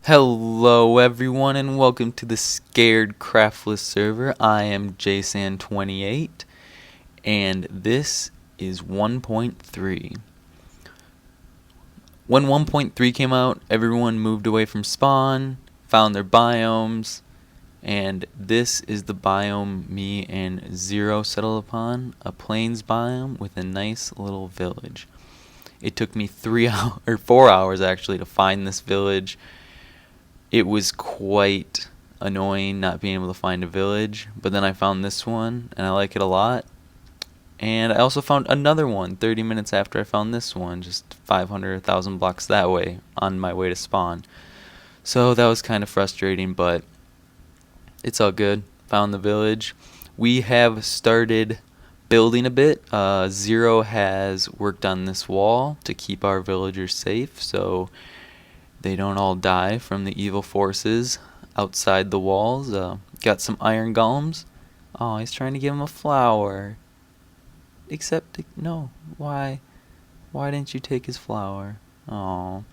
Hello everyone and welcome to the Scared Craftless Server. I am Jason28 and this is 1.3. When 1.3 came out, everyone moved away from spawn, found their biomes, and this is the biome me and Zero settled upon, a plains biome with a nice little village. It took me 4 hours actually to find this village. It was quite annoying not being able to find a village, but then I found this one and I like it a lot. And I also found another one 30 minutes after I found this one, just 500 or 1,000 blocks that way on my way to spawn. So that was kind of frustrating, but it's all good. Found the village. We have started building a bit. Zero has worked on this wall to keep our villagers safe, so they don't all die from the evil forces outside the walls. Got some iron golems. Oh, he's trying to give him a flower. Except, no. Why? Why didn't you take his flower? Oh.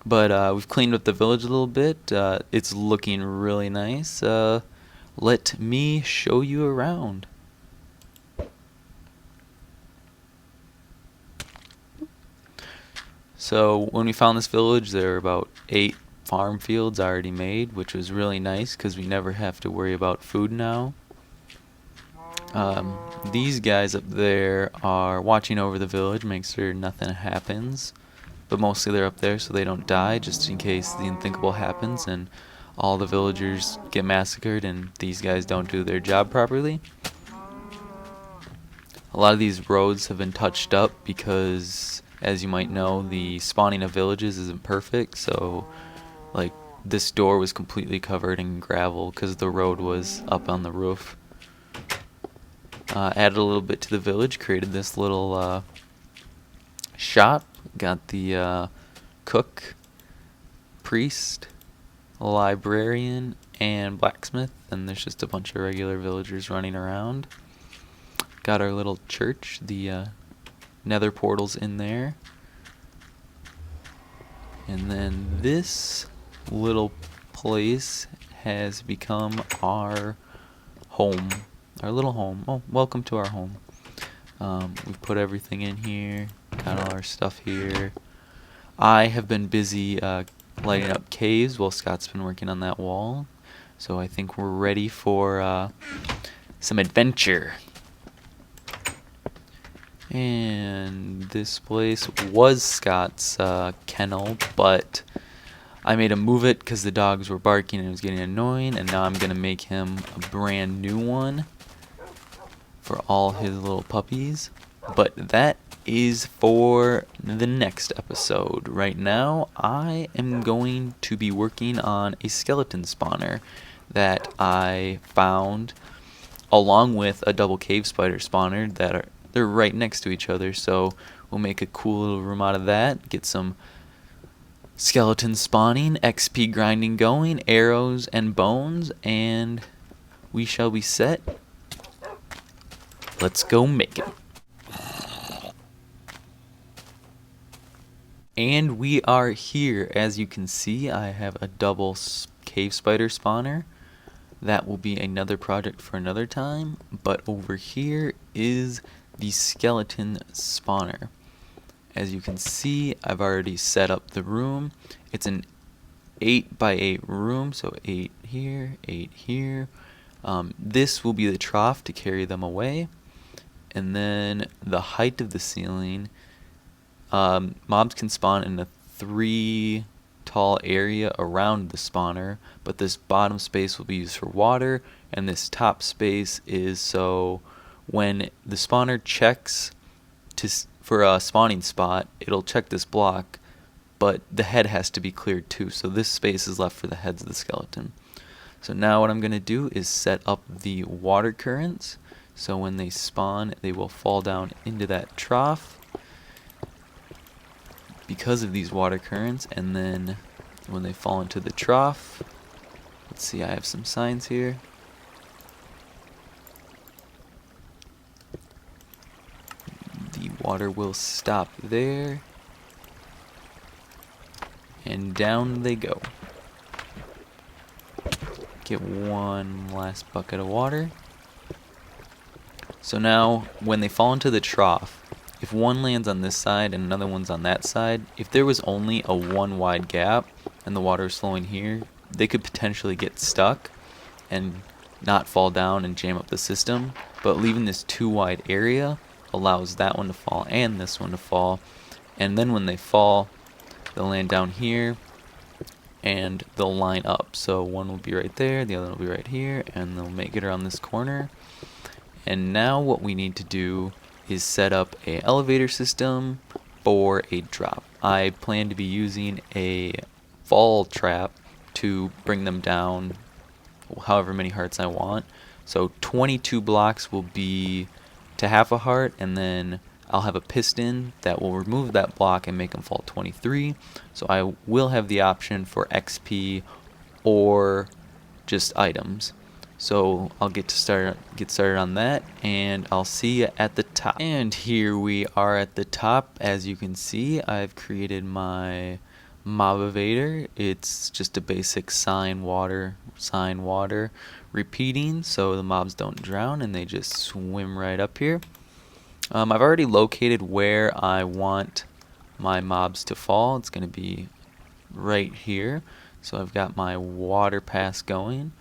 But we've cleaned up the village a little bit. It's looking really nice. Let me show you around. So when we found this village, there were about 8 farm fields already made, which was really nice because we never have to worry about food now. These guys up there are watching over the village, make sure nothing happens. But mostly they're up there so they don't die, just in case the unthinkable happens and all the villagers get massacred and these guys don't do their job properly. A lot of these roads have been touched up because, as you might know, the spawning of villages isn't perfect, so like this door was completely covered in gravel because the road was up on the roof. Added a little bit to the village, created this little shop, got the cook, priest, librarian, and blacksmith, and there's just a bunch of regular villagers running around. Got our little church, the nether portal's in there. And then this little place has become our home. Our little home. Oh, welcome to our home. We've put everything in here. Got all our stuff here. I have been busy lighting up caves while Scott's been working on that wall. So I think we're ready for some adventure. And this place was Scott's kennel, but I made him move it because the dogs were barking and it was getting annoying, and now I'm going to make him a brand new one for all his little puppies. But that is for the next episode. Right now, I am going to be working on a skeleton spawner that I found along with a double cave spider spawner that they're right next to each other, so we'll make a cool little room out of that, get some skeleton spawning, XP grinding going, arrows and bones, and we shall be set. Let's go make it. And we are here. As you can see, I have a double cave spider spawner. That will be another project for another time, but over here is the skeleton spawner. As you can see, I've already set up the room. It's an 8x8 room, so 8 here, 8 here. This will be the trough to carry them away. And then the height of the ceiling, mobs can spawn in a 3 tall area around the spawner, but this bottom space will be used for water, and this top space is so when the spawner checks for a spawning spot, it'll check this block, but the head has to be cleared too, so this space is left for the heads of the skeleton. So now what I'm going to do is set up the water currents, so when they spawn, they will fall down into that trough because of these water currents, and then when they fall into the trough, let's see, I have some signs here. The water will stop there, and down they go. get one last bucket of water. So now, when they fall into the trough, if one lands on this side and another one's on that side, if there was only a one wide gap and the water is flowing here, they could potentially get stuck and not fall down and jam up the system. But leaving this two wide area allows that one to fall and this one to fall. And then when they fall, they'll land down here and they'll line up. So one will be right there, the other will be right here, and they'll make it around this corner. And now what we need to do is set up a elevator system for a drop. I plan to be using a fall trap to bring them down however many hearts I want. So 22 blocks will be to half a heart, and then I'll have a piston that will remove that block and make them fall 23. So I will have the option for XP or just items. So I'll get started on that, and I'll see you at the top. And here we are at the top. As you can see, I've created my mob evader. It's just a basic sign water repeating, so the mobs don't drown and they just swim right up here. I've already located where I want my mobs to fall. It's going to be right here. So I've got my water pass going.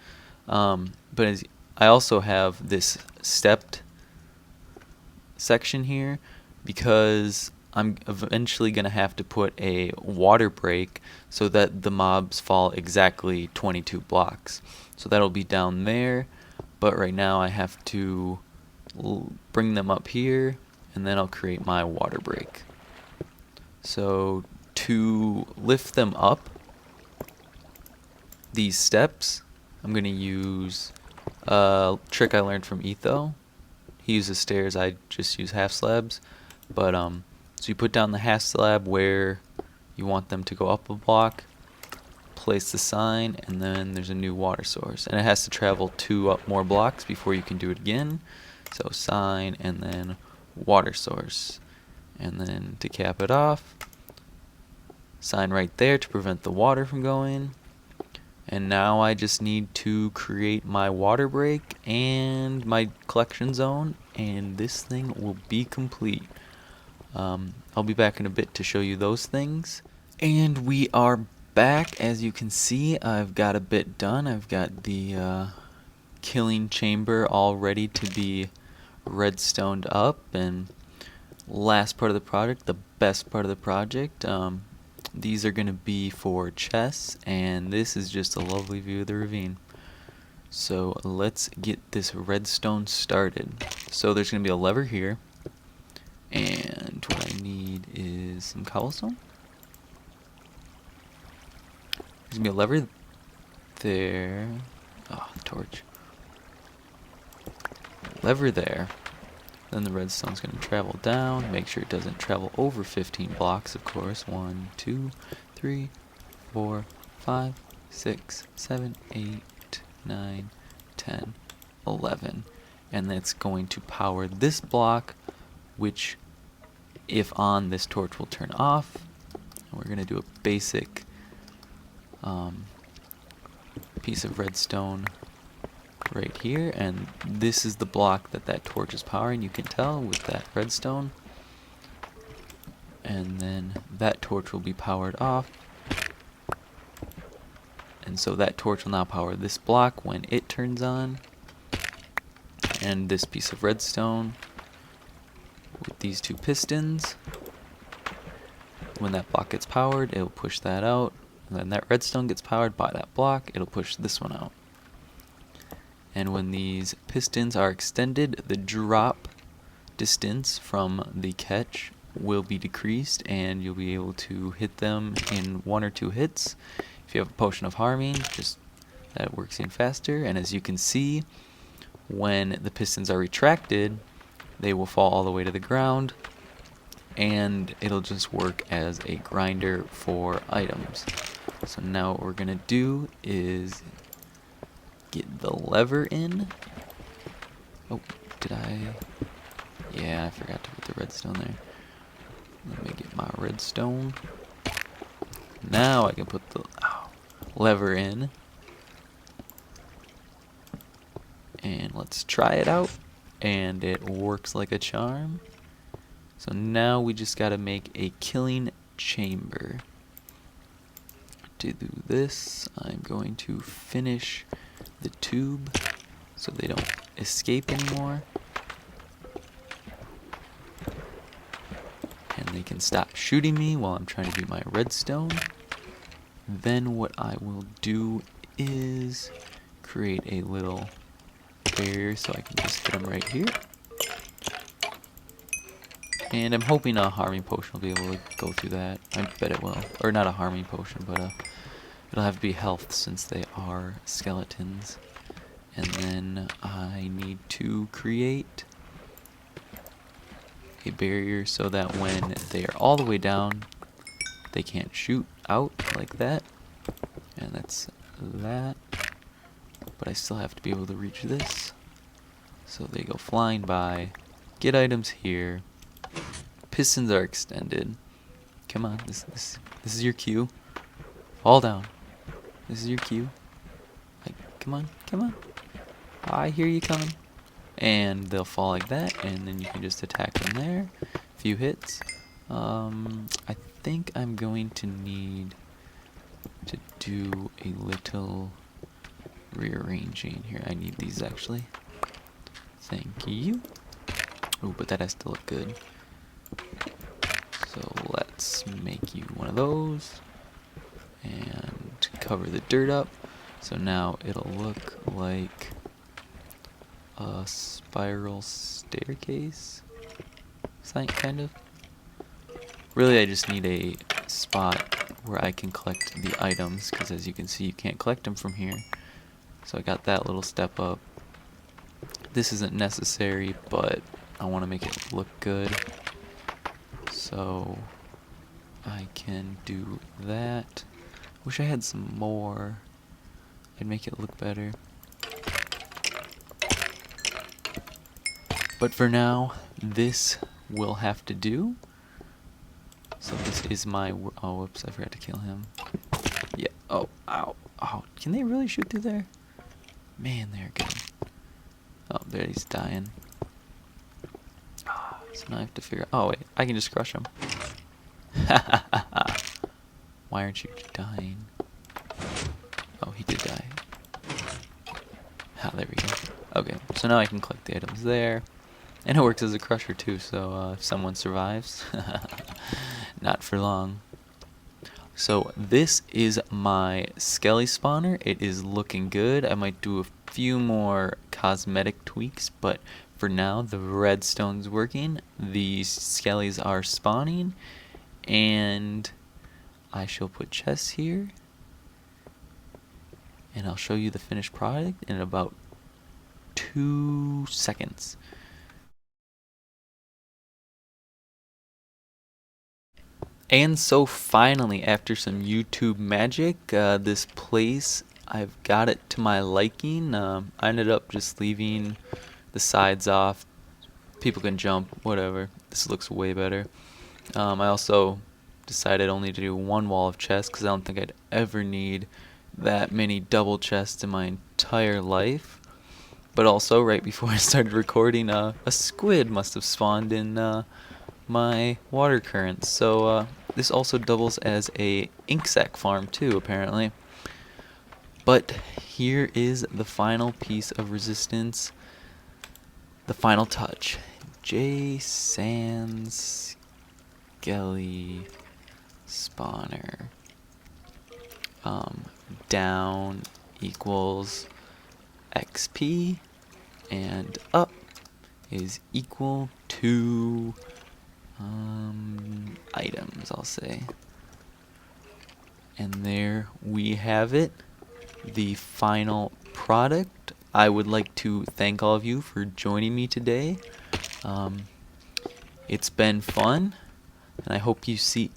But I also have this stepped section here because I'm eventually going to have to put a water break so that the mobs fall exactly 22 blocks. So that'll be down there, but right now I have to bring them up here, and then I'll create my water break. So to lift them up these steps, I'm going to use a trick I learned from Etho. He uses stairs, I just use half slabs. But so you put down the half slab where you want them to go up a block, place the sign, and then there's a new water source. And it has to travel 2 more blocks before you can do it again. So sign and then water source. And then to cap it off, sign right there to prevent the water from going. And now I just need to create my water break and my collection zone, and this thing will be complete. I'll be back in a bit to show you those things. And we are back. As you can see, I've got a bit done. I've got the killing chamber all ready to be redstoned up, and last part of the project, the best part of the project, these are going to be for chests, and this is just a lovely view of the ravine. So let's get this redstone started. So there's going to be a lever here, and what I need is some cobblestone. There's going to be a lever there. Oh, the torch. Lever there. Then the redstone's going to travel down. Make sure it doesn't travel over 15 blocks, of course. 1, 2, 3, 4, 5, 6, 7, 8, 9, 10, 11. And that's going to power this block, which, if on, this torch will turn off. And we're going to do a basic piece of redstone right here, and this is the block that torch is powering. You can tell with that redstone, and then that torch will be powered off, and so that torch will now power this block when it turns on, and this piece of redstone with these 2 pistons. When that block gets powered, it'll push that out, and then that redstone gets powered by that block, it'll push this one out. And when these pistons are extended, the drop distance from the catch will be decreased, and you'll be able to hit them in 1 or 2 hits. If you have a potion of harming, just that works in faster. And as you can see, when the pistons are retracted, they will fall all the way to the ground, and it'll just work as a grinder for items. So now what we're gonna do is get the lever in. Oh, did I? Yeah, I forgot to put the redstone there. Let me get my redstone. Now I can put the lever in. let's try it out, and it works like a charm. So now we just gotta make a killing chamber. To do this, I'm going to finish the tube so they don't escape anymore, and they can stop shooting me while I'm trying to do my redstone. Then what I will do is create a little barrier so I can just hit them right here. And I'm hoping a harming potion will be able to go through that. I bet it will. Or not a harming potion, but it'll have to be health since they are skeletons. And then I need to create a barrier so that when they are all the way down, they can't shoot out like that. And that's that. But I still have to be able to reach this. So they go flying by. Get items here. Pistons are extended. Come on, this is your cue. Fall down. This is your cue. Like, come on. I hear you coming. And they'll fall like that, and then you can just attack them there. A few hits. I think I'm going to need to do a little rearranging here. I need these actually. Thank you. Oh, but that has to look good. So let's make you one of those and cover the dirt up. So now it'll look like a spiral staircase, kind of. Really, I just need a spot where I can collect the items, because as you can see, you can't collect them from here. So I got that little step up. This isn't necessary, but I want to make it look good. So I can do that. Wish I had some more. I'd make it look better. But for now, this will have to do. So this is my... Oh, whoops, I forgot to kill him. Yeah, oh, ow, oh, can they really shoot through there? Man, they're good. Oh, there he's dying. So now I have to figure out... Oh, wait, I can just crush him. Why aren't you dying? Oh, he did die. Ah, there we go. Okay, so now I can collect the items there. And it works as a crusher too, so if someone survives, not for long. So this is my skelly spawner. It is looking good. I might do a few more cosmetic tweaks, but for now the redstone's working. The skellies are spawning, and I shall put chests here. And I'll show you the finished product in about 2 seconds. And so finally, after some YouTube magic, this place, I've got it to my liking. I ended up just leaving the sides off. People can jump, whatever. This looks way better. I also decided only to do one wall of chests because I don't think I'd ever need that many double chests in my entire life. But also, right before I started recording, a squid must have spawned in my water currents. So this also doubles as a ink sac farm too, apparently. But here is the final piece of resistance, the final touch. J Sans Skelly spawner. Down equals XP, and up is equal to items, I'll say. And there we have it, the final product. I would like to thank all of you for joining me today. It's been fun, and I hope to see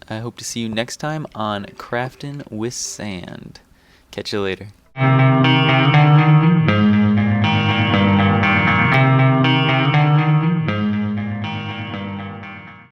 you next time on Craftin' with Sand. Catch you later.